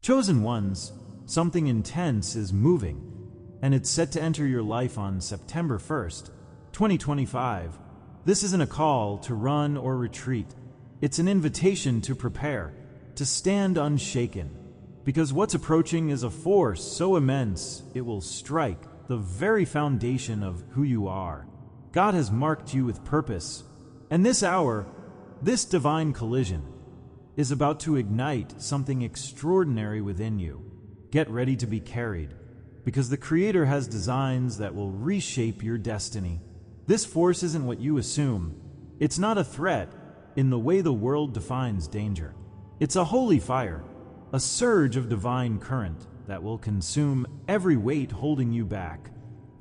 Chosen ones, something intense is moving, and it's set to enter your life on September 1st, 2025. This isn't a call to run or retreat. It's an invitation to prepare, to stand unshaken, because what's approaching is a force so immense it will strike the very foundation of who you are. God has marked you with purpose, and this hour, this divine collision, is about to ignite something extraordinary within you. Get ready to be carried, because the Creator has designs that will reshape your destiny. This force isn't what you assume. It's not a threat in the way the world defines danger. It's a holy fire, a surge of divine current that will consume every weight holding you back.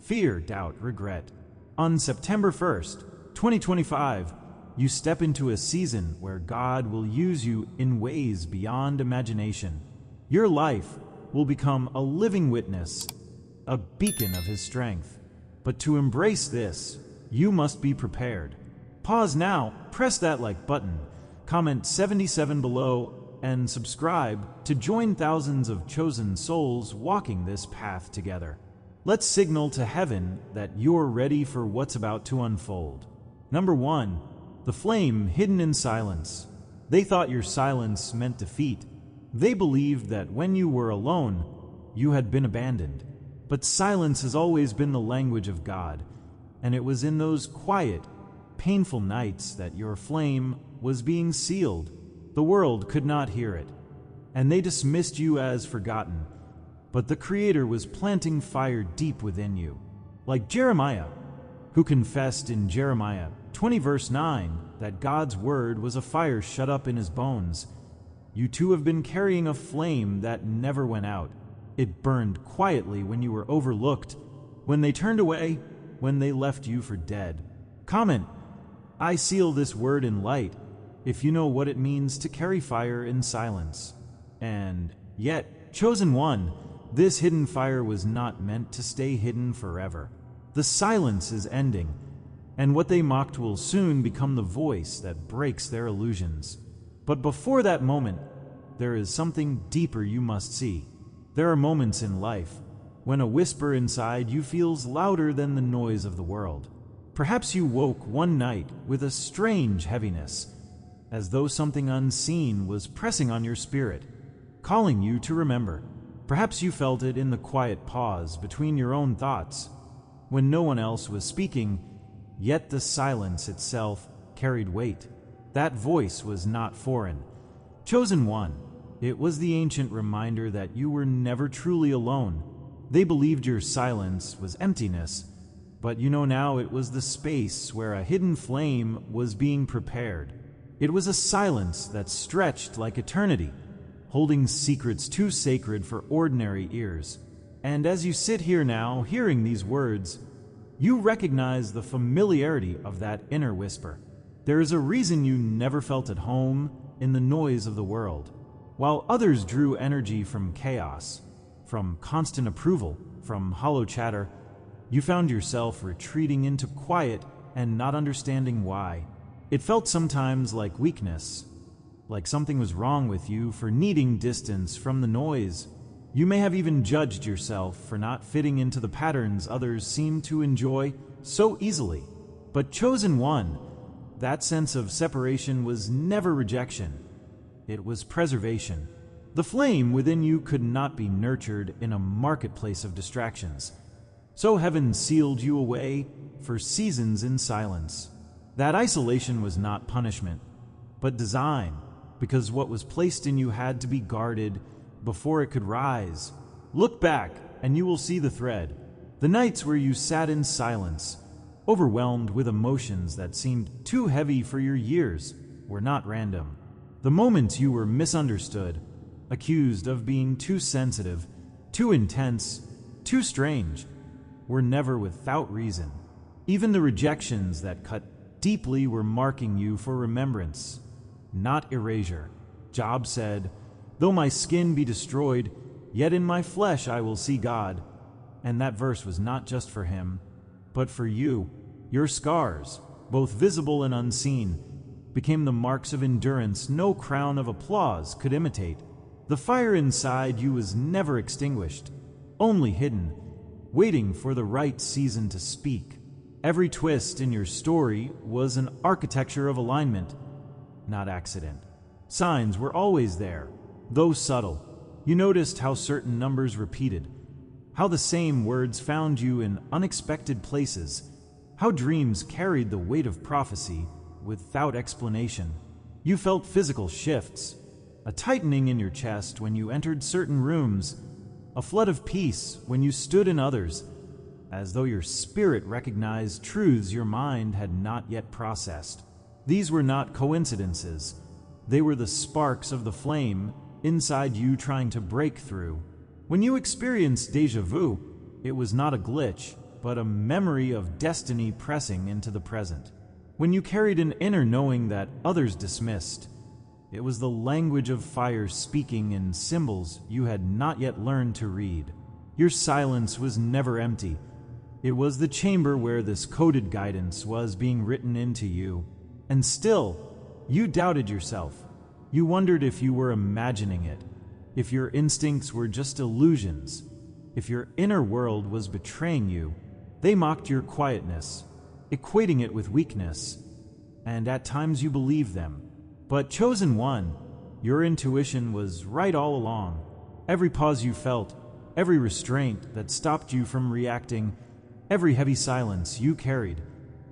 Fear, doubt, regret. On September 1st, 2025, you step into a season where God will use you in ways beyond imagination. Your life will become a living witness, a beacon of His strength. But to embrace this, you must be prepared. Pause now, press that like button, comment 77 below, and subscribe to join thousands of chosen souls walking this path together. Let's signal to heaven that you're ready for what's about to unfold. Number 1. The flame hidden in silence. They thought your silence meant defeat. They believed that when you were alone, you had been abandoned. But silence has always been the language of God, and it was in those quiet, painful nights that your flame was being sealed. The world could not hear it, and they dismissed you as forgotten. But the Creator was planting fire deep within you. Like Jeremiah, who confessed in Jeremiah 20 verse 9 that God's word was a fire shut up in his bones. You too have been carrying a flame that never went out. It burned quietly when you were overlooked, when they turned away, when they left you for dead. Comment, I seal this word in light, if you know what it means to carry fire in silence. And yet, chosen one, this hidden fire was not meant to stay hidden forever. The silence is ending, and what they mocked will soon become the voice that breaks their illusions. But before that moment, there is something deeper you must see. There are moments in life when a whisper inside you feels louder than the noise of the world. Perhaps you woke one night with a strange heaviness, as though something unseen was pressing on your spirit, calling you to remember. Perhaps you felt it in the quiet pause between your own thoughts, when no one else was speaking, yet the silence itself carried weight. That voice was not foreign. Chosen one, it was the ancient reminder that you were never truly alone. They believed your silence was emptiness, but you know now it was the space where a hidden flame was being prepared. It was a silence that stretched like eternity, holding secrets too sacred for ordinary ears. And as you sit here now, hearing these words, you recognize the familiarity of that inner whisper. There is a reason you never felt at home in the noise of the world. While others drew energy from chaos, from constant approval, from hollow chatter, you found yourself retreating into quiet and not understanding why. It felt sometimes like weakness, like something was wrong with you for needing distance from the noise. You may have even judged yourself for not fitting into the patterns others seem to enjoy so easily. But chosen one, that sense of separation was never rejection. It was preservation. The flame within you could not be nurtured in a marketplace of distractions. So heaven sealed you away for seasons in silence. That isolation was not punishment, but design, because what was placed in you had to be guarded before it could rise. Look back, and you will see the thread. The nights where you sat in silence, overwhelmed with emotions that seemed too heavy for your years, were not random. The moments you were misunderstood, accused of being too sensitive, too intense, too strange, were never without reason. Even the rejections that cut deeply were marking you for remembrance, not erasure. Job said, "Though my skin be destroyed, yet in my flesh I will see God." And that verse was not just for him, but for you. Your scars, both visible and unseen, became the marks of endurance no crown of applause could imitate. The fire inside you was never extinguished, only hidden, waiting for the right season to speak. Every twist in your story was an architecture of alignment, not accident. Signs were always there, though subtle. You noticed how certain numbers repeated, how the same words found you in unexpected places, how dreams carried the weight of prophecy without explanation. You felt physical shifts, a tightening in your chest when you entered certain rooms, a flood of peace when you stood in others, as though your spirit recognized truths your mind had not yet processed. These were not coincidences. They were the sparks of the flame inside you trying to break through. When you experienced déjà vu, it was not a glitch, but a memory of destiny pressing into the present. When you carried an inner knowing that others dismissed, it was the language of fire speaking in symbols you had not yet learned to read. Your silence was never empty. It was the chamber where this coded guidance was being written into you. And still, you doubted yourself. You wondered if you were imagining it, if your instincts were just illusions, if your inner world was betraying you. They mocked your quietness, equating it with weakness, and at times you believed them. But chosen one, your intuition was right all along. Every pause you felt, every restraint that stopped you from reacting, every heavy silence you carried,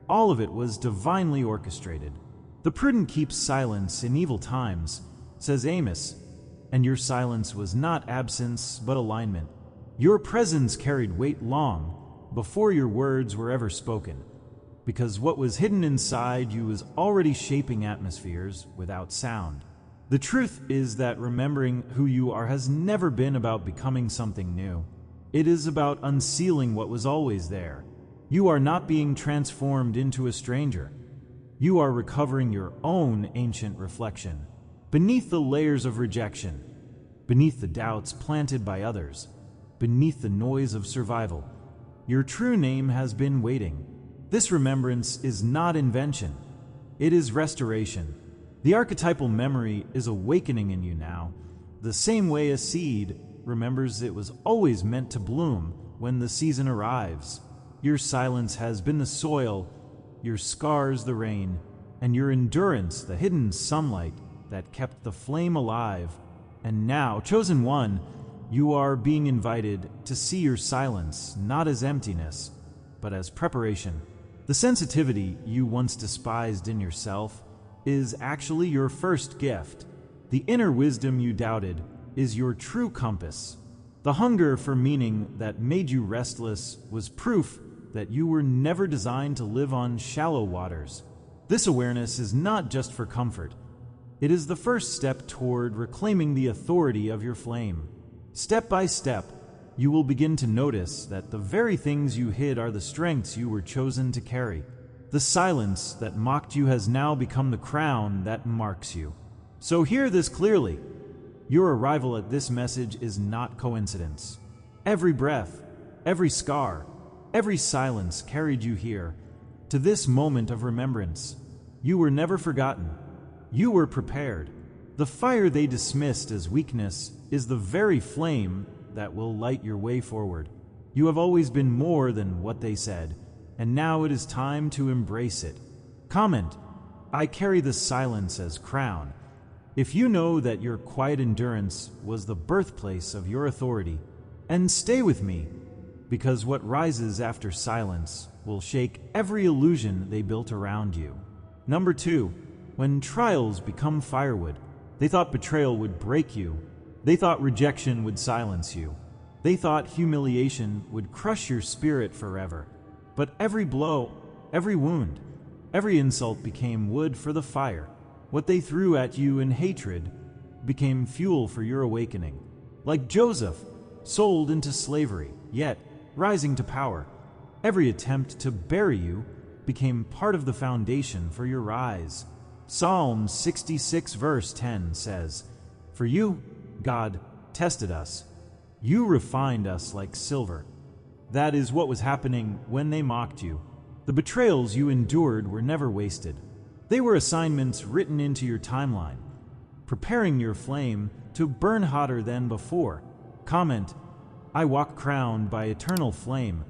all of it was divinely orchestrated. The prudent keeps silence in evil times, says Amos, and your silence was not absence but alignment. Your presence carried weight long before your words were ever spoken, because what was hidden inside you was already shaping atmospheres without sound. The truth is that remembering who you are has never been about becoming something new. It is about unsealing what was always there. You are not being transformed into a stranger. You are recovering your own ancient reflection, beneath the layers of rejection, beneath the doubts planted by others, beneath the noise of survival. Your true name has been waiting. This remembrance is not invention. It is restoration. The archetypal memory is awakening in you now, the same way a seed remembers it was always meant to bloom when the season arrives. Your silence has been the soil, your scars the rain, and your endurance the hidden sunlight that kept the flame alive. And now, chosen one, you are being invited to see your silence not as emptiness, but as preparation. The sensitivity you once despised in yourself is actually your first gift. The inner wisdom you doubted is your true compass. The hunger for meaning that made you restless was proof that you were never designed to live on shallow waters. This awareness is not just for comfort. It is the first step toward reclaiming the authority of your flame. Step by step, you will begin to notice that the very things you hid are the strengths you were chosen to carry. The silence that mocked you has now become the crown that marks you. So hear this clearly. Your arrival at this message is not coincidence. Every breath, every scar, every silence carried you here, to this moment of remembrance. You were never forgotten. You were prepared. The fire they dismissed as weakness is the very flame that will light your way forward. You have always been more than what they said, and now it is time to embrace it. Comment, I carry the silence as crown. If you know that your quiet endurance was the birthplace of your authority, and stay with me, because what rises after silence will shake every illusion they built around you. Number 2, when trials become firewood. They thought betrayal would break you. They thought rejection would silence you. They thought humiliation would crush your spirit forever. But every blow, every wound, every insult became wood for the fire. What they threw at you in hatred became fuel for your awakening. Like Joseph, sold into slavery, yet rising to power. Every attempt to bury you became part of the foundation for your rise. Psalm 66 verse 10 says, "For you, God, tested us. You refined us like silver." That is what was happening when they mocked you. The betrayals you endured were never wasted. They were assignments written into your timeline. preparing your flame to burn hotter than before. Comment, "I walk crowned by eternal flame,"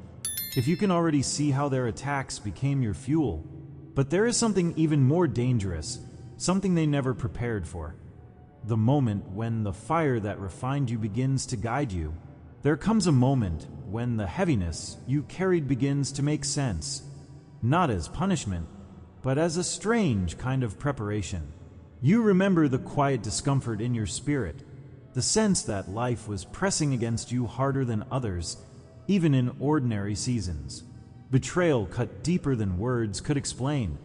if you can already see how their attacks became your fuel. But there is something even more dangerous, something they never prepared for. The moment when the fire that refined you begins to guide you. There comes a moment when the heaviness you carried begins to make sense, not as punishment, but as a strange kind of preparation. You remember the quiet discomfort in your spirit, the sense that life was pressing against you harder than others, even in ordinary seasons. Betrayal cut deeper than words could explain,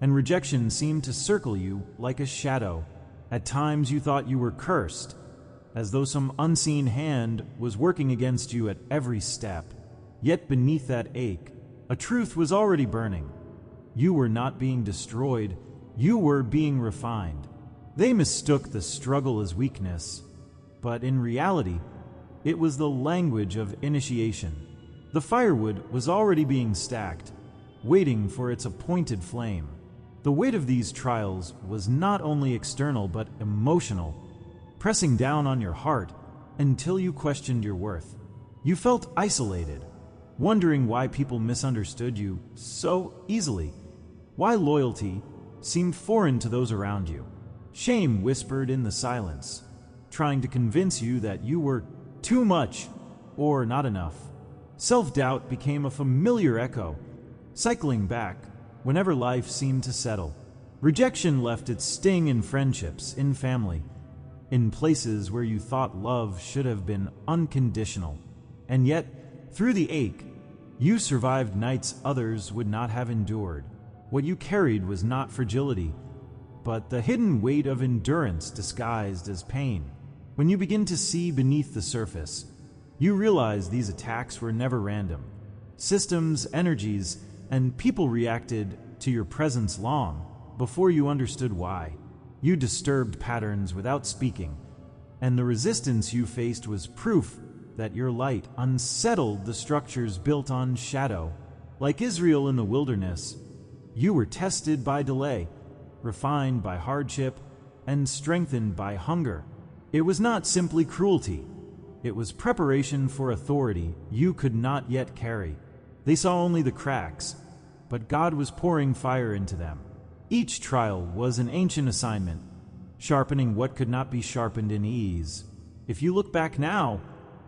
and rejection seemed to circle you like a shadow. At times you thought you were cursed, as though some unseen hand was working against you at every step. Yet beneath that ache, a truth was already burning. You were not being destroyed, you were being refined. They mistook the struggle as weakness, but in reality, it was the language of initiation. The firewood was already being stacked, waiting for its appointed flame. The weight of these trials was not only external but emotional, pressing down on your heart until you questioned your worth. You felt isolated, wondering why people misunderstood you so easily, why loyalty seemed foreign to those around you. Shame whispered in the silence, trying to convince you that you were too much or not enough. Self-doubt became a familiar echo, cycling back whenever life seemed to settle. Rejection left its sting in friendships, in family, in places where you thought love should have been unconditional. And yet, through the ache, you survived nights others would not have endured. What you carried was not fragility, but the hidden weight of endurance disguised as pain. When you begin to see beneath the surface, you realize these attacks were never random. Systems, energies, and people reacted to your presence long before you understood why. You disturbed patterns without speaking, and the resistance you faced was proof that your light unsettled the structures built on shadow. Like Israel in the wilderness, you were tested by delay, refined by hardship, and strengthened by hunger. It was not simply cruelty. It was preparation for authority you could not yet carry. They saw only the cracks, but God was pouring fire into them. Each trial was an ancient assignment, sharpening what could not be sharpened in ease. If you look back now,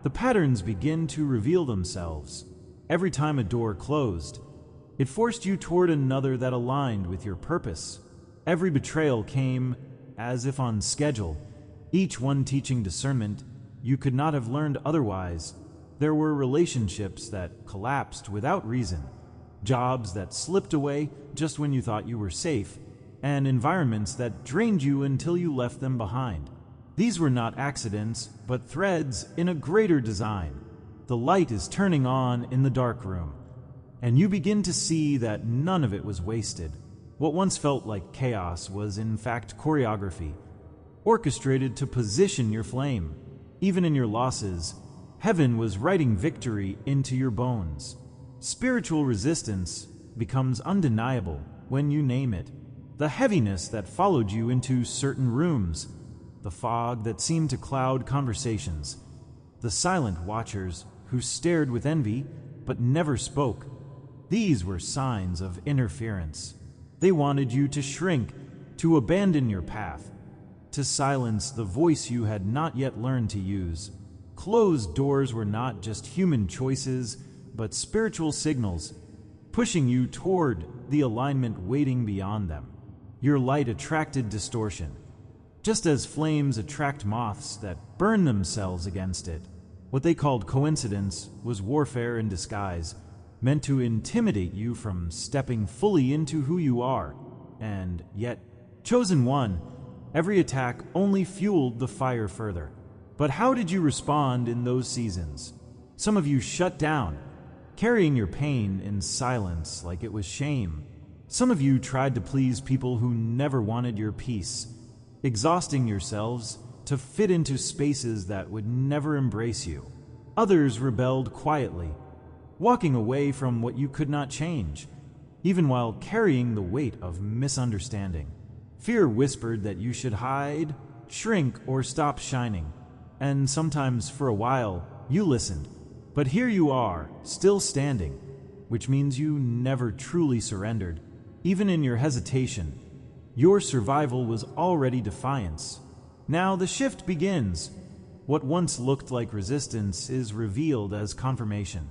the patterns begin to reveal themselves. Every time a door closed, it forced you toward another that aligned with your purpose. Every betrayal came as if on schedule, each one teaching discernment you could not have learned otherwise. There were relationships that collapsed without reason, jobs that slipped away just when you thought you were safe, and environments that drained you until you left them behind. These were not accidents, but threads in a greater design. The light is turning on in the dark room, and you begin to see that none of it was wasted. What once felt like chaos was in fact choreography, orchestrated to position your flame. Even in your losses, heaven was writing victory into your bones. Spiritual resistance becomes undeniable when you name it. The heaviness that followed you into certain rooms, the fog that seemed to cloud conversations, the silent watchers who stared with envy but never spoke. These were signs of interference. They wanted you to shrink, to abandon your path, to silence the voice you had not yet learned to use. Closed doors were not just human choices, but spiritual signals, pushing you toward the alignment waiting beyond them. Your light attracted distortion, just as flames attract moths that burn themselves against it. What they called coincidence was warfare in disguise, meant to intimidate you from stepping fully into who you are. And yet, chosen one, every attack only fueled the fire further. But how did you respond in those seasons? Some of you shut down, carrying your pain in silence like it was shame. Some of you tried to please people who never wanted your peace, exhausting yourselves to fit into spaces that would never embrace you. Others rebelled quietly, walking away from what you could not change, even while carrying the weight of misunderstanding. Fear whispered that you should hide shrink, or stop shining. And sometimes, for a while, you listened. But here you are, still standing, which means you never truly surrendered. Even in your hesitation, your survival was already defiance. Now the shift begins. What once looked like resistance is revealed as confirmation.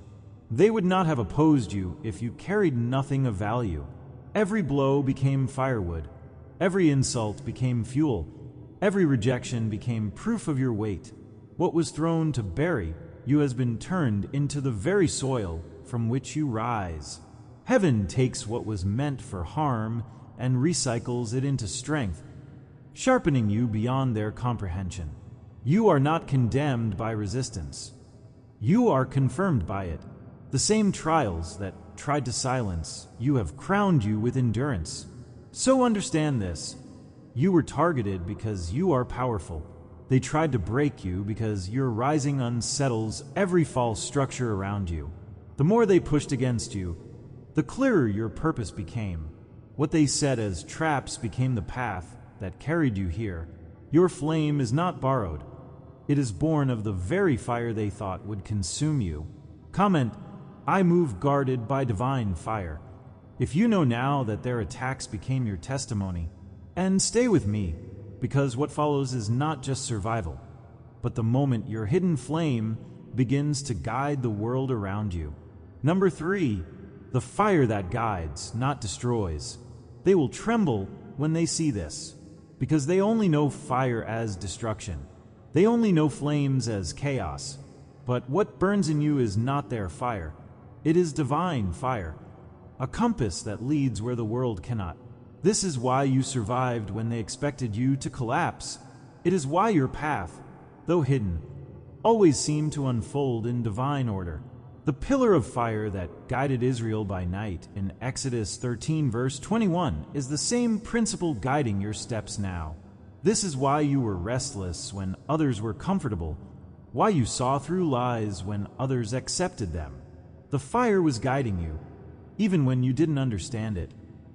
They would not have opposed you if you carried nothing of value. Every blow became firewood. Every insult became fuel. Every rejection became proof of your weight. What was thrown to bury you has been turned into the very soil from which you rise. Heaven takes what was meant for harm and recycles it into strength, sharpening you beyond their comprehension. You are not condemned by resistance. You are confirmed by it. The same trials that tried to silence you have crowned you with endurance. So understand this. You were targeted because you are powerful. They tried to break you because your rising unsettles every false structure around you. The more they pushed against you, the clearer your purpose became. What they set as traps became the path that carried you here. Your flame is not borrowed. It is born of the very fire they thought would consume you. Comment, I move guarded by divine fire. If you know now that their attacks became your testimony, and stay with me, because what follows is not just survival, but the moment your hidden flame begins to guide the world around you. Number 3, the fire that guides, not destroys. They will tremble when they see this, because they only know fire as destruction. They only know flames as chaos. But what burns in you is not their fire. It is divine fire, a compass that leads where the world cannot. This is why you survived when they expected you to collapse. It is why your path, though hidden, always seemed to unfold in divine order. The pillar of fire that guided Israel by night in Exodus 13 verse 21 is the same principle guiding your steps now. This is why you were restless when others were comfortable, why you saw through lies when others accepted them. The fire was guiding you, even when you didn't understand it.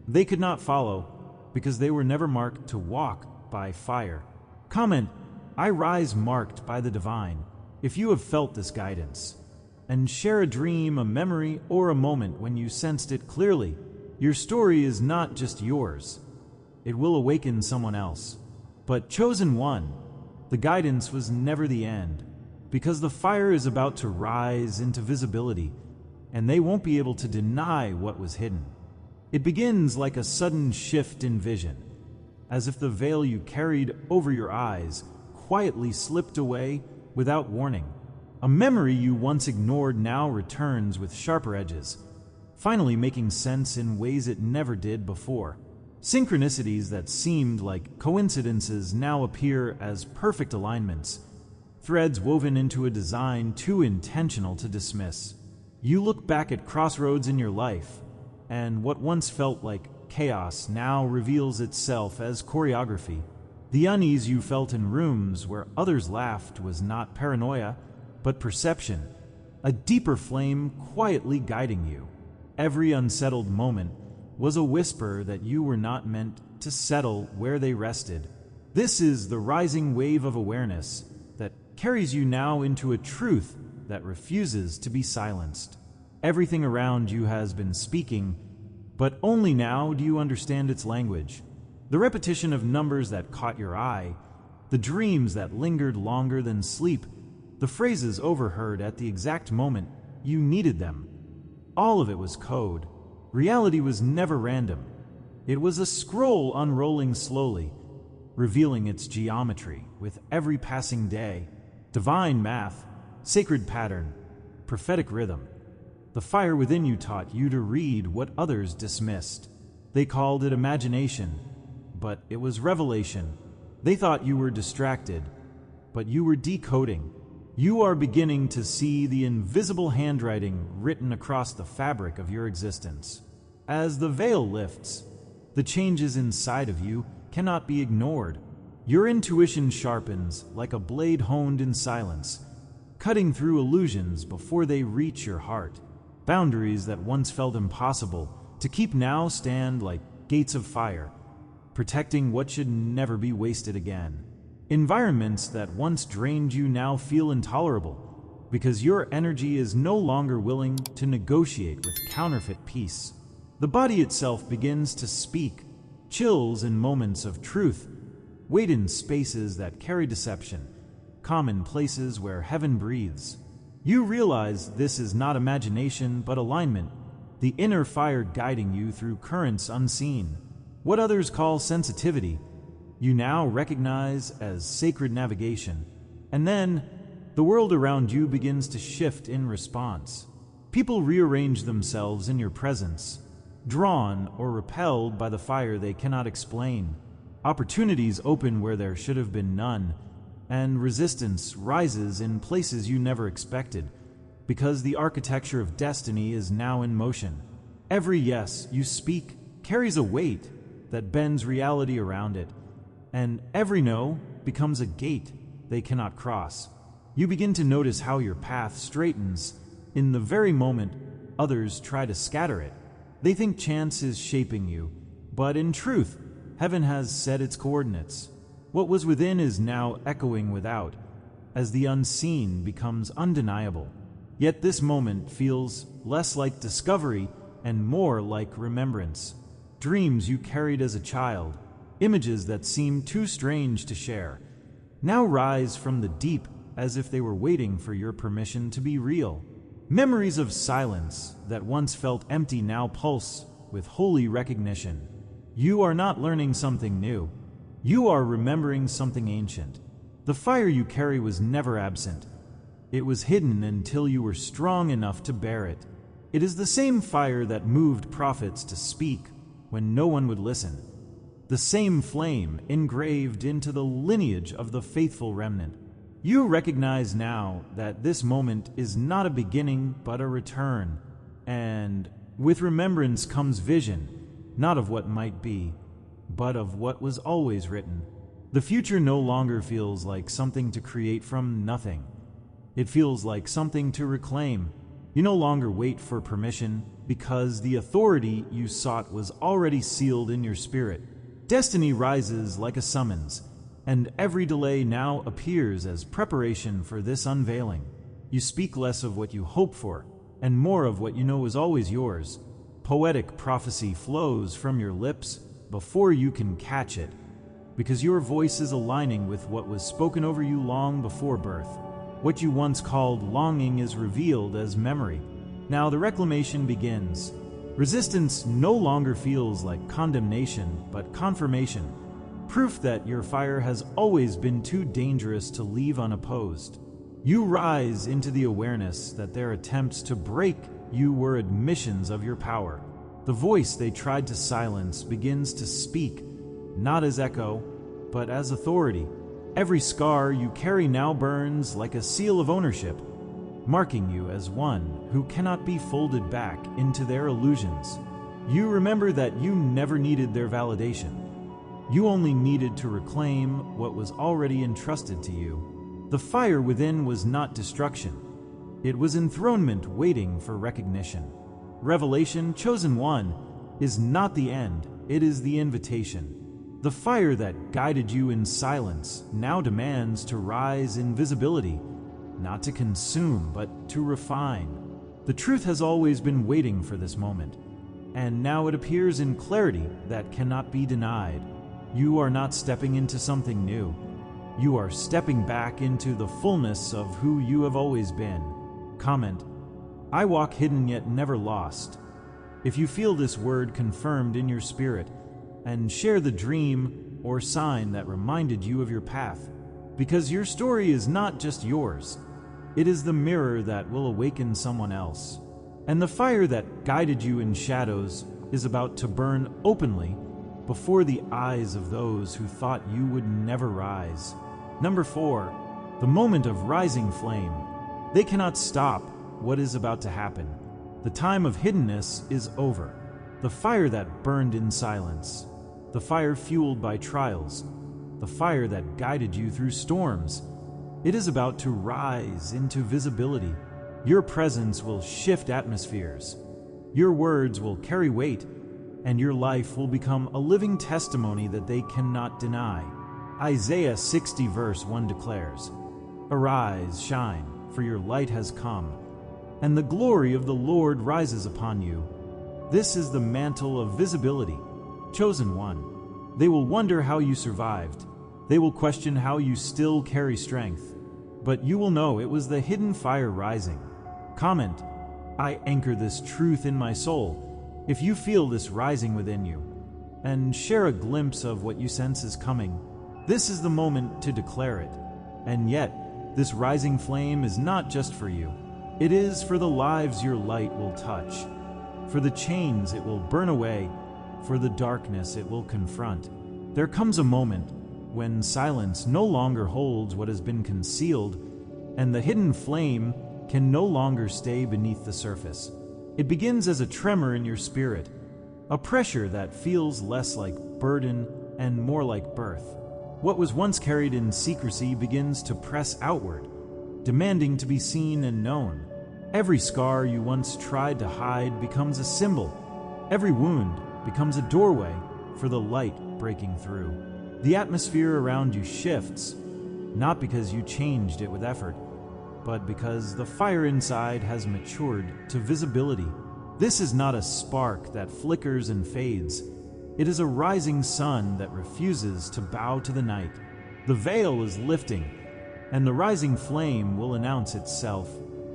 They could not follow because they were never marked to walk by fire. Comment, I rise marked by the divine. If you have felt this guidance, and share a dream, a memory, or a moment when you sensed it clearly, your story is not just yours. It will awaken someone else. But chosen one, the guidance was never the end, because the fire is about to rise into visibility, and they won't be able to deny what was hidden. It begins like a sudden shift in vision, as if the veil you carried over your eyes quietly slipped away without warning. A memory you once ignored now returns with sharper edges, finally making sense in ways it never did before. Synchronicities that seemed like coincidences now appear as perfect alignments, threads woven into a design too intentional to dismiss. You look back at crossroads in your life, and what once felt like chaos now reveals itself as choreography. The unease you felt in rooms where others laughed was not paranoia, but perception, a deeper flame quietly guiding you. Every unsettled moment was a whisper that you were not meant to settle where they rested. This is the rising wave of awareness that carries you now into a truth that refuses to be silenced. Everything around you has been speaking, but only now do you understand its language. The repetition of numbers that caught your eye, the dreams that lingered longer than sleep, the phrases overheard at the exact moment you needed them. All of it was code. Reality was never random. It was a scroll unrolling slowly, revealing its geometry with every passing day. Divine math, sacred pattern, prophetic rhythm. The fire within you taught you to read what others dismissed. They called it imagination, but it was revelation. They thought you were distracted, but you were decoding. You are beginning to see the invisible handwriting written across the fabric of your existence. As the veil lifts, the changes inside of you cannot be ignored. Your intuition sharpens like a blade honed in silence, cutting through illusions before they reach your heart. Boundaries that once felt impossible to keep now stand like gates of fire, protecting what should never be wasted again. Environments that once drained you now feel intolerable because your energy is no longer willing to negotiate with counterfeit peace. The body itself begins to speak, chills in moments of truth, wait in spaces that carry deception, calm in places where heaven breathes. You realize this is not imagination but alignment, the inner fire guiding you through currents unseen. What others call sensitivity, you now recognize as sacred navigation. And then, the world around you begins to shift in response. People rearrange themselves in your presence, drawn or repelled by the fire they cannot explain. Opportunities open where there should have been none, and resistance rises in places you never expected, because the architecture of destiny is now in motion. Every yes you speak carries a weight that bends reality around it, and every no becomes a gate they cannot cross. You begin to notice how your path straightens in the very moment others try to scatter it. They think chance is shaping you, but in truth, heaven has set its coordinates. What was within is now echoing without, as the unseen becomes undeniable. Yet this moment feels less like discovery and more like remembrance. Dreams you carried as a child, images that seemed too strange to share, now rise from the deep as if they were waiting for your permission to be real. Memories of silence that once felt empty now pulse with holy recognition. You are not learning something new. You are remembering something ancient. The fire you carry was never absent. It was hidden until you were strong enough to bear it. It is the same fire that moved prophets to speak when no one would listen. The same flame engraved into the lineage of the faithful remnant. You recognize now that this moment is not a beginning but a return, and with remembrance comes vision, not of what might be, but of what was always written. The future no longer feels like something to create from nothing. It feels like something to reclaim. You no longer wait for permission because the authority you sought was already sealed in your spirit. Destiny rises like a summons, and every delay now appears as preparation for this unveiling. You speak less of what you hope for, and more of what you know is always yours. Poetic prophecy flows from your lips before you can catch it, because your voice is aligning with what was spoken over you long before birth. What you once called longing is revealed as memory. Now the reclamation begins. Resistance no longer feels like condemnation, but confirmation. Proof that your fire has always been too dangerous to leave unopposed. You rise into the awareness that their attempts to break you were admissions of your power. The voice they tried to silence begins to speak, not as echo, but as authority. Every scar you carry now burns like a seal of ownership, marking you as one who cannot be folded back into their illusions. You remember that you never needed their validation. You only needed to reclaim what was already entrusted to you. The fire within was not destruction. It was enthronement waiting for recognition. Revelation, chosen one, is not the end, it is the invitation. The fire that guided you in silence now demands to rise in visibility, not to consume, but to refine. The truth has always been waiting for this moment, and now it appears in clarity that cannot be denied. You are not stepping into something new. You are stepping back into the fullness of who you have always been. Comment: I walk hidden yet never lost. If you feel this word confirmed in your spirit, and share the dream or sign that reminded you of your path, because your story is not just yours. It is the mirror that will awaken someone else. And the fire that guided you in shadows is about to burn openly before the eyes of those who thought you would never rise. Number 4, the moment of rising flame. They cannot stop what is about to happen. The time of hiddenness is over. The fire that burned in silence, the fire fueled by trials, the fire that guided you through storms, it is about to rise into visibility. Your presence will shift atmospheres. Your words will carry weight, and your life will become a living testimony that they cannot deny. Isaiah 60 verse 1 declares, "Arise, shine, for your light has come, and the glory of the Lord rises upon you." This is the mantle of visibility. Chosen one. They will wonder how you survived. They will question how you still carry strength. But you will know it was the hidden fire rising. Comment, "I anchor this truth in my soul," if you feel this rising within you. And share a glimpse of what you sense is coming. This is the moment to declare it. And yet, this rising flame is not just for you. It is for the lives your light will touch, for the chains it will burn away, for the darkness it will confront. There comes a moment when silence no longer holds what has been concealed, and the hidden flame can no longer stay beneath the surface. It begins as a tremor in your spirit, a pressure that feels less like burden and more like birth. What was once carried in secrecy begins to press outward, demanding to be seen and known. Every scar you once tried to hide becomes a symbol. Every wound becomes a doorway for the light breaking through. The atmosphere around you shifts, not because you changed it with effort, but because the fire inside has matured to visibility. This is not a spark that flickers and fades. It is a rising sun that refuses to bow to the night. The veil is lifting, and the rising flame will announce itself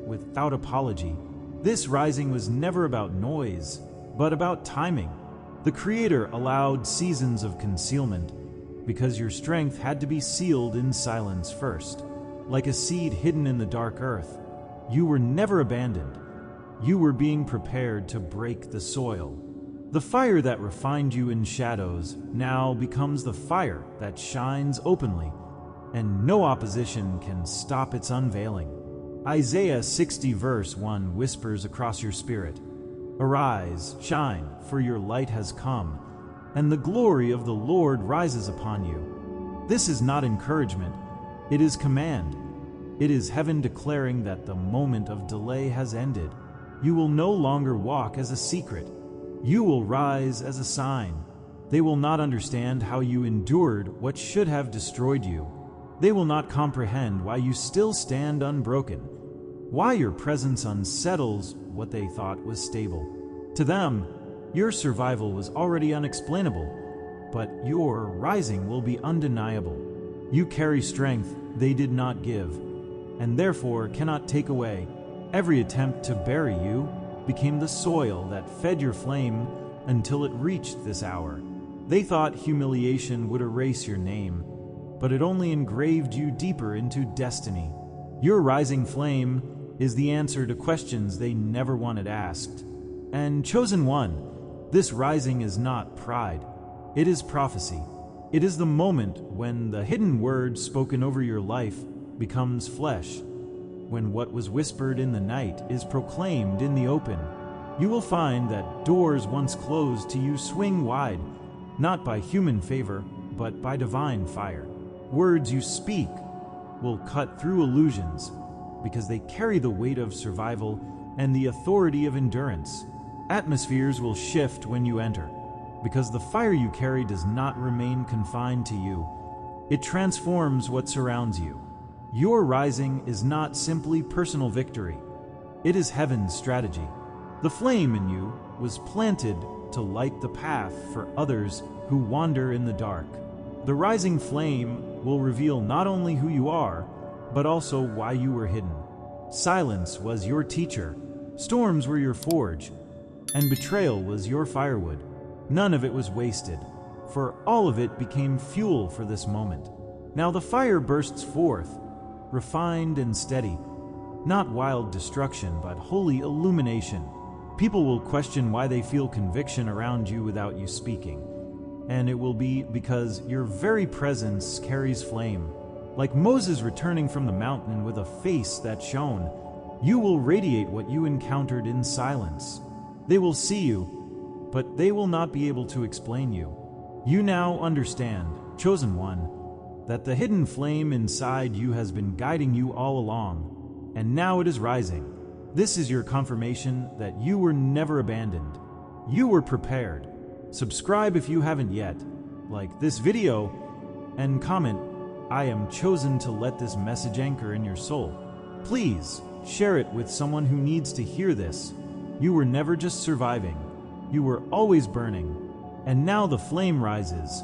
without apology. This rising was never about noise, but about timing. The Creator allowed seasons of concealment because your strength had to be sealed in silence first. Like a seed hidden in the dark earth, you were never abandoned. You were being prepared to break the soil. The fire that refined you in shadows now becomes the fire that shines openly, and no opposition can stop its unveiling. Isaiah 60 verse 1 whispers across your spirit, "Arise, shine, for your light has come, and the glory of the Lord rises upon you." This is not encouragement, it is command. It is heaven declaring that the moment of delay has ended. You will no longer walk as a secret. You will rise as a sign. They will not understand how you endured what should have destroyed you. They will not comprehend why you still stand unbroken, why your presence unsettles what they thought was stable. To them, your survival was already unexplainable, but your rising will be undeniable. You carry strength they did not give, and therefore cannot take away. Every attempt to bury you became the soil that fed your flame until it reached this hour. They thought humiliation would erase your name, but it only engraved you deeper into destiny. Your rising flame is the answer to questions they never wanted asked. And chosen one, this rising is not pride, it is prophecy. It is the moment when the hidden word spoken over your life becomes flesh, when what was whispered in the night is proclaimed in the open. You will find that doors once closed to you swing wide, not by human favor, but by divine fire. Words you speak will cut through illusions because they carry the weight of survival and the authority of endurance. Atmospheres will shift when you enter, because the fire you carry does not remain confined to you. It transforms what surrounds you. Your rising is not simply personal victory. It is heaven's strategy. The flame in you was planted to light the path for others who wander in the dark. The rising flame will reveal not only who you are, but also why you were hidden. Silence was your teacher, storms were your forge, and betrayal was your firewood. None of it was wasted, for all of it became fuel for this moment. Now the fire bursts forth, refined and steady, not wild destruction, but holy illumination. People will question why they feel conviction around you without you speaking, and it will be because your very presence carries flame. Like Moses returning from the mountain with a face that shone, you will radiate what you encountered in silence. They will see you, but they will not be able to explain you. You now understand, chosen one, that the hidden flame inside you has been guiding you all along, and now it is rising. This is your confirmation that you were never abandoned. You were prepared. Subscribe if you haven't yet. Like this video, and comment, "I am chosen to let this message anchor in your soul." Please share it with someone who needs to hear this. You were never just surviving. You were always burning. And now the flame rises,